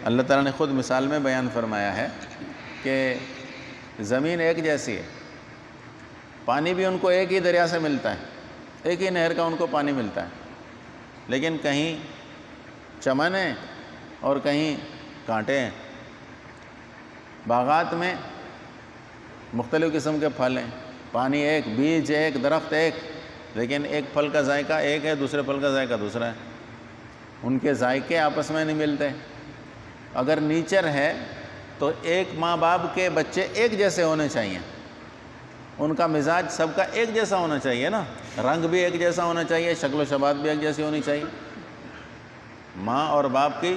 اللہ تعالیٰ نے خود مثال میں بیان فرمایا ہے کہ زمین ایک جیسی ہے، پانی بھی ان کو ایک ہی دریا سے ملتا ہے، ایک ہی نہر کا ان کو پانی ملتا ہے، لیکن کہیں چمن ہے اور کہیں کانٹے ہیں۔ باغات میں مختلف قسم کے پھل ہیں، پانی ایک، بیج ایک، درخت ایک، لیکن ایک پھل کا ذائقہ ایک ہے، دوسرے پھل کا ذائقہ دوسرا ہے، ان کے ذائقے آپس میں نہیں ملتے۔ اگر نیچر ہے تو ایک ماں باپ کے بچے ایک جیسے ہونے چاہیے، ان کا مزاج سب کا ایک جیسا ہونا چاہیے نا، رنگ بھی ایک جیسا ہونا چاہیے، شکل و شباہت بھی ایک جیسی ہونی چاہیے۔ ماں اور باپ کی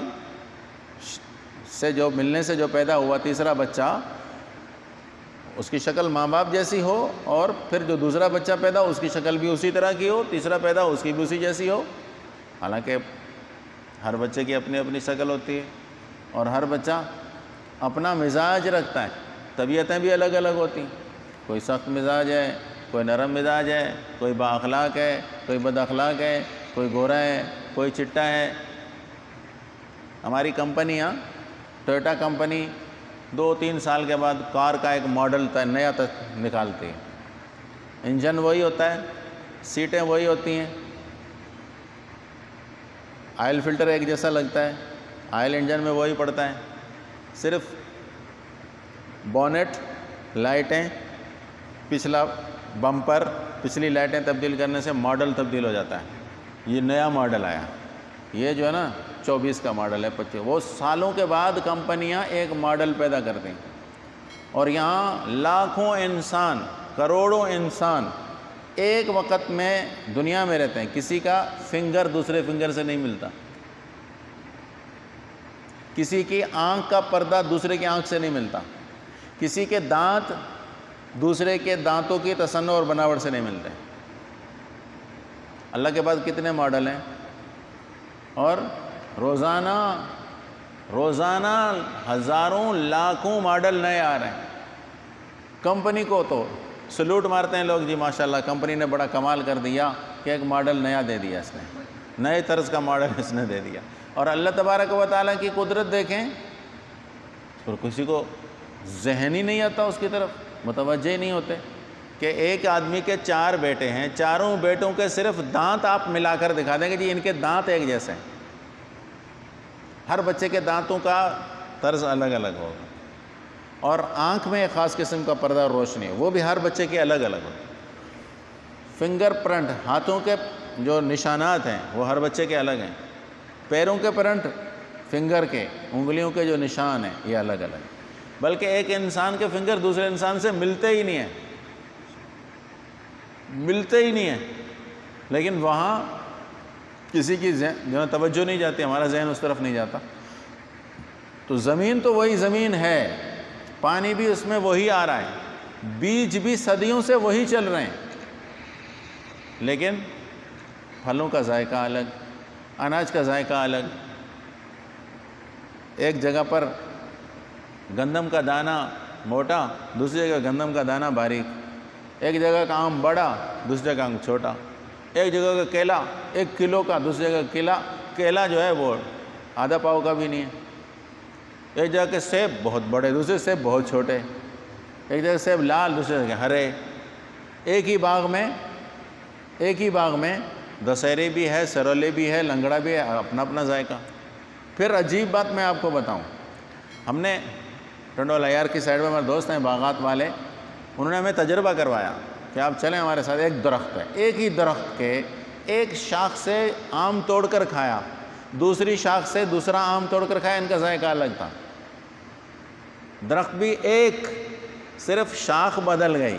سے جو ملنے سے جو پیدا ہوا تیسرا بچہ، اس کی شکل ماں باپ جیسی ہو، اور پھر جو دوسرا بچہ پیدا ہو اس کی شکل بھی اسی طرح کی ہو، تیسرا پیدا ہو اس کی بھی اسی جیسی ہو۔ حالانکہ ہر بچے کی اپنی اپنی شکل ہوتی ہے اور ہر بچہ اپنا مزاج رکھتا ہے، طبیعتیں بھی الگ الگ ہوتی ہیں، کوئی سخت مزاج ہے، کوئی نرم مزاج ہے، کوئی با اخلاق ہے، کوئی بد اخلاق ہے، کوئی گورا ہے، کوئی چٹا ہے۔ ہماری کمپنیاں، ٹویوٹا کمپنی 2-3 سال کے بعد کار کا ایک ماڈل نیا نکالتی ہے، انجن وہی ہوتا ہے، سیٹیں وہی ہوتی ہیں، آئل فلٹر ایک جیسا لگتا ہے، آئل انجن میں وہی پڑتا ہے، صرف بونٹ، لائٹیں، پچھلا بمپر، پچھلی لائٹیں تبدیل کرنے سے ماڈل تبدیل ہو جاتا ہے۔ یہ نیا ماڈل آیا، یہ جو ہے نا 24 کا ماڈل ہے، 25، وہ سالوں کے بعد کمپنیاں ایک ماڈل پیدا کرتی ہیں، اور یہاں لاکھوں انسان، کروڑوں انسان ایک وقت میں دنیا میں رہتے ہیں، کسی کا فنگر دوسرے فنگر سے نہیں ملتا، کسی کی آنکھ کا پردہ دوسرے کی آنکھ سے نہیں ملتا، کسی کے دانت دوسرے کے دانتوں کی تصنع اور بناوٹ سے نہیں ملتے۔ اللہ کے پاس کتنے ماڈل ہیں، اور روزانہ ہزاروں لاکھوں ماڈل نئے آ رہے ہیں۔ کمپنی کو تو سلوٹ مارتے ہیں لوگ، جی ماشاءاللہ کمپنی نے بڑا کمال کر دیا کہ ایک ماڈل نیا دے دیا، اس نے نئے طرز کا ماڈل اس نے دے دیا۔ اور اللہ تبارک و تعالیٰ کی قدرت دیکھیں، اور کسی کو ذہن ہی نہیں آتا اس کی طرف، متوجہ ہی نہیں ہوتے کہ ایک آدمی کے 4 بیٹے ہیں، چاروں بیٹوں کے صرف دانت آپ ملا کر دکھا دیں گے جی ان کے دانت ایک جیسے ہیں، ہر بچے کے دانتوں کا طرز الگ الگ ہوگا، اور آنکھ میں ایک خاص قسم کا پردہ اور روشنی ہے، وہ بھی ہر بچے کے الگ الگ ہوتے ہیں۔ فنگر پرنٹ، ہاتھوں کے جو نشانات ہیں وہ ہر بچے کے الگ ہیں، پیروں کے پرنٹ، فنگر کے، انگلیوں کے جو نشان ہیں یہ الگ الگ ہیں، بلکہ ایک انسان کے فنگر دوسرے انسان سے ملتے ہی نہیں ہیں، لیکن وہاں کسی کی جو ہے توجہ نہیں جاتی، ہمارا ذہن اس طرف نہیں جاتا۔ تو زمین تو وہی زمین ہے، پانی بھی اس میں وہی آ رہا ہے، بیج بھی صدیوں سے وہی چل رہے ہیں، لیکن پھلوں کا ذائقہ الگ، اناج کا ذائقہ الگ۔ ایک جگہ پر گندم کا دانہ موٹا، دوسری جگہ گندم کا دانہ باریک، ایک جگہ کا آم بڑا، دوسری جگہ آم چھوٹا، ایک جگہ کا کیلا 1 کلو کا، دوسری جگہ کیلا جو ہے وہ آدھا پاؤ کا بھی نہیں ہے، ایک جگہ کے سیب بہت بڑے، دوسرے سیب بہت چھوٹے، ایک جگہ سیب لال، دوسرے جگہ ہرے، ایک ہی باغ میں دسہری بھی ہے، سرولی بھی ہے، لنگڑا بھی ہے، اپنا اپنا ذائقہ۔ پھر عجیب بات میں آپ کو بتاؤں، ہم نے ٹنڈول عیار کی سائڈ میں ہمارے دوست ہیں باغات والے، انہوں نے ہمیں تجربہ کروایا کہ آپ چلیں ہمارے ساتھ، ایک درخت ہے، ایک ہی درخت کے ایک شاخ سے آم توڑ کر کھایا، دوسری شاخ سے دوسرا آم توڑ کر کھایا، ان کا ذائقہ الگ تھا۔ درخت بھی ایک، صرف شاخ بدل گئی،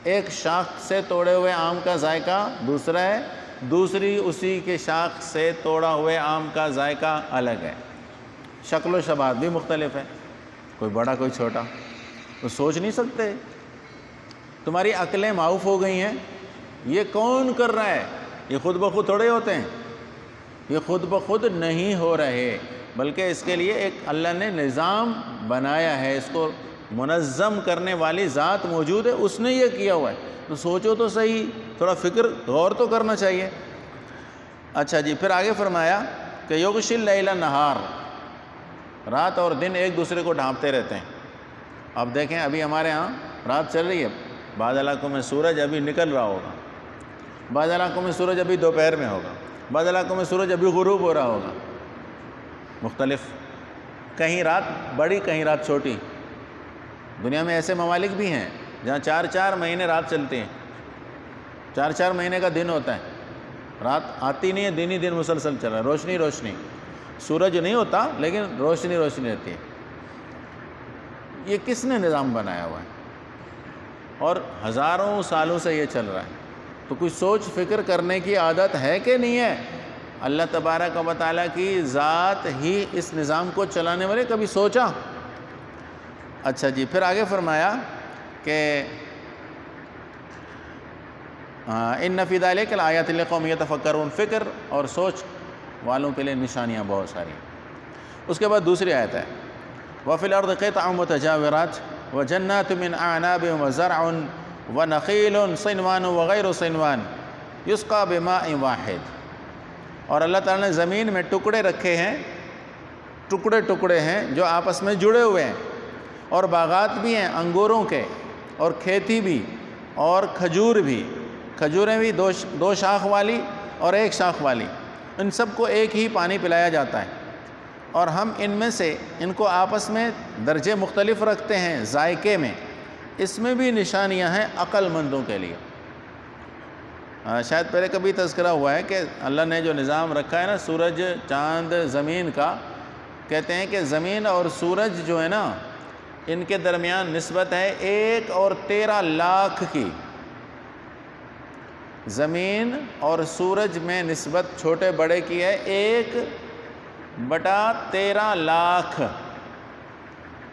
ایک شاخ سے توڑے ہوئے آم کا ذائقہ دوسرا ہے، دوسری اسی کے شاخ سے توڑا ہوئے آم کا ذائقہ الگ ہے، شکل و شباہت بھی مختلف ہے، کوئی بڑا کوئی چھوٹا، تو سوچ نہیں سکتے، تمہاری عقلیں معاف ہو گئی ہیں، یہ کون کر رہا ہے؟ یہ خود بخود تھوڑے ہوتے ہیں، یہ خود بخود نہیں ہو رہے، بلکہ اس کے لیے ایک اللہ نے نظام بنایا ہے، اس کو منظم کرنے والی ذات موجود ہے، اس نے یہ کیا ہوا ہے، تو سوچو تو صحیح، تھوڑا فکر غور تو کرنا چاہیے۔ اچھا جی، پھر آگے فرمایا کہ یغشی اللیل نہار، رات اور دن ایک دوسرے کو ڈھانپتے رہتے ہیں۔ اب دیکھیں ابھی ہمارے ہاں رات چل رہی ہے، بعض علاقوں میں سورج ابھی نکل رہا ہوگا، بعض علاقوں میں سورج ابھی دوپہر میں ہوگا، بعض علاقوں میں سورج ابھی غروب ہو رہا ہوگا، مختلف، کہیں رات بڑی کہیں رات چھوٹی۔ دنیا میں ایسے ممالک بھی ہیں جہاں 4 مہینے رات چلتی ہیں، 4 مہینے کا دن ہوتا ہے، رات آتی نہیں ہے، دن ہی دن مسلسل چل رہا ہے، روشنی روشنی، سورج نہیں ہوتا لیکن روشنی روشنی رہتی ہے۔ یہ کس نے نظام بنایا ہوا ہے؟ اور ہزاروں سالوں سے یہ چل رہا ہے، تو کوئی سوچ فکر کرنے کی عادت ہے کہ نہیں ہے؟ اللہ تبارک و تعالیٰ کی ذات ہی اس نظام کو چلانے والے، کبھی سوچا؟ اچھا جی، پھر آگے فرمایا کہ ان فی ذلک لآیات لقوم یتفکرون، فکر اور سوچ والوں کے لیے نشانیاں بہت ساری ہیں۔ اس کے بعد دوسری آیت ہے وَفِي الْأَرْضِ قِطَعٌ مُتَجَاوِرَاتٌ وَجَنَّاتٌ مِّنْ أَعْنَابٍ وَزَرْعٌ وَنَخِيلٌ صِنْوَانٌ وَغَيْرُ صِنْوَانٍ يُسْقَىٰ بِمَاءٍ وَاحِدٍ، اور اللہ تعالیٰ نے زمین میں ٹکڑے رکھے ہیں، ٹکڑے ہیں جو آپس میں جڑے ہوئے ہیں، اور باغات بھی ہیں انگوروں کے، اور کھیتی بھی، اور کھجور بھی، کھجوریں بھی 2 شاخ والی اور 1 شاخ والی، ان سب کو ایک ہی پانی پلایا جاتا ہے، اور ہم ان میں سے ان کو آپس میں درجے مختلف رکھتے ہیں ذائقے میں، اس میں بھی نشانیاں ہیں عقل مندوں کے لیے۔ شاید پہلے کبھی تذکرہ ہوا ہے کہ اللہ نے جو نظام رکھا ہے نا سورج چاند زمین کا، کہتے ہیں کہ زمین اور سورج جو ہے نا ان کے درمیان نسبت ہے 1 اور 13 لاکھ کی۔ زمین اور سورج میں نسبت چھوٹے بڑے کی ہے 1/13 لاکھ،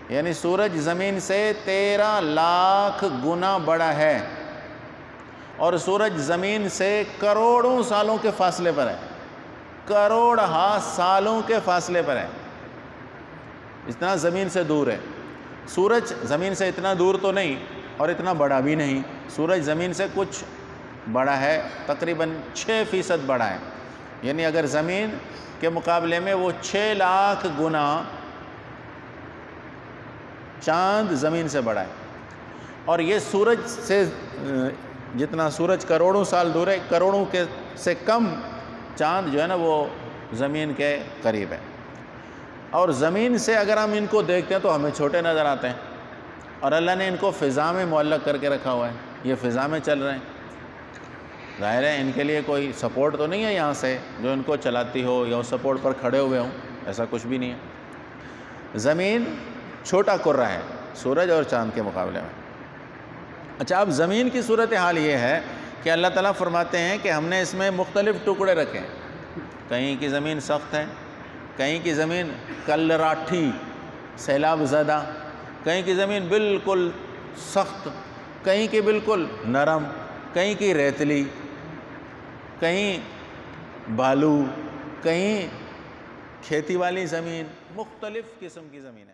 یعنی سورج زمین سے 13 لاکھ گنا بڑا ہے، اور سورج زمین سے کروڑوں سالوں کے فاصلے پر ہے، کروڑہا سالوں کے فاصلے پر ہے، اتنا زمین سے دور ہے۔ سورج زمین سے اتنا دور تو نہیں اور اتنا بڑا بھی نہیں، سورج زمین سے کچھ بڑا ہے، تقریباً 6% بڑا ہے، یعنی اگر زمین کے مقابلے میں وہ 6 لاکھ گنا چاند زمین سے بڑا ہے، اور یہ سورج سے جتنا سورج کروڑوں سال دور ہے، کروڑوں کے سے کم چاند جو ہے نا وہ زمین کے قریب ہے، اور زمین سے اگر ہم ان کو دیکھتے ہیں تو ہمیں چھوٹے نظر آتے ہیں، اور اللہ نے ان کو فضا میں معلق کر کے رکھا ہوا ہے، یہ فضا میں چل رہے ہیں، ظاہر ہے ان کے لیے کوئی سپورٹ تو نہیں ہے یہاں سے جو ان کو چلاتی ہو یا اس سپورٹ پر کھڑے ہوئے ہوں، ایسا کچھ بھی نہیں ہے۔ زمین چھوٹا کرہ ہے سورج اور چاند کے مقابلے میں۔ اچھا، اب زمین کی صورتحال یہ ہے کہ اللہ تعالیٰ فرماتے ہیں کہ ہم نے اس میں مختلف ٹکڑے رکھے ہیں، کہیں کی زمین سخت ہے، کہیں کی زمین کل راٹھی سیلاب زدہ، کہیں کی زمین بالکل سخت، کہیں کی بالکل نرم، کہیں کی ریتلی، کہیں بالو، کہیں کھیتی والی زمین، مختلف قسم کی زمین ہے۔